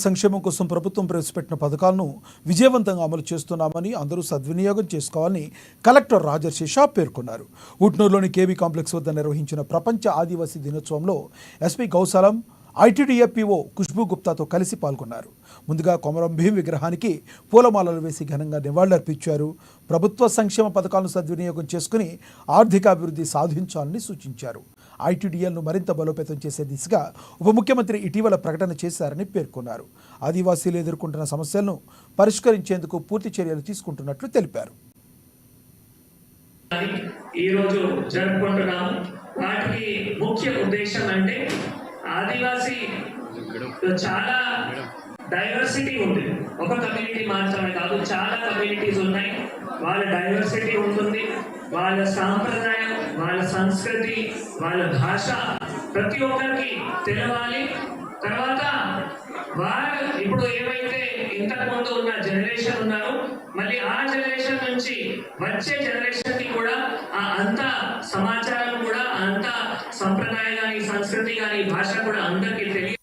సంక్షేమం కోసం ప్రభుత్వం ప్రవేశపెట్టిన పథకాలను విజయవంతంగా అమలు చేస్తున్నామని అందరూ సద్వినియోగం చేసుకోవాలని కలెక్టర్ రాజర్షి షా పేర్కొన్నారు. ఉట్నూరులోని కేబీ కాంప్లెక్స్ వద్ద నిర్వహించిన ప్రపంచ ఆదివాసీ దినోత్సవంలో ఎస్పీ గౌసాలం, ఐటీడీఏపీఓ ఖుష్బూ గుప్తాతో కలిసి పాల్గొన్నారు. ముందుగా కొమరం భీం విగ్రహానికి పూలమాలలు వేసి ఘనంగా నివాళులర్పించారు. ప్రభుత్వ సంక్షేమ పథకాలను సద్వినియోగం చేసుకుని ఆర్థికాభివృద్ధి సాధించాలని సూచించారు. ఐటీడీఎల్ను మరింత బలోపేతం చేసే దిశగా ఉప ముఖ్యమంత్రి ఇటీవల ప్రకటన చేశారని పేర్కొన్నారు. ఆదివాసీలు ఎదుర్కొంటున్న సమస్యలను పరిష్కరించేందుకు పూర్తి చర్యలు తీసుకుంటున్నట్లు తెలిపారు. ఈరోజు జరుపుకుంటున్నాము. వాటికి ముఖ్య ఉద్దేశం అంటే ఆదివాసీ చాలా డైవర్సిటీ ఉంది. ఒక కమ్యూనిటీ మాత్రమే కాదు, చాలా కమ్యూనిటీస్ ఉన్నాయి. వాళ్ళ డైవర్సిటీ ఉంటుంది, వాళ్ళ సాంప్రదాయం, వాళ్ళ సంస్కృతి, వాళ్ళ భాష ప్రతి ఒక్కరికి తెలవాలి. తర్వాత వాళ్ళు ఇప్పుడు ఏవైతే ఇంతకుముందు ఉన్న జనరేషన్ ఉన్నారో మళ్ళీ ఆ జనరేషన్ నుంచి వచ్చే జనరేషన్ కి కూడా ఆ అంత సమాచారం కూడా, అంత సంప్రదాయం కానీ, సంస్కృతి కానీ, భాష కూడా అందరికీ తెలియ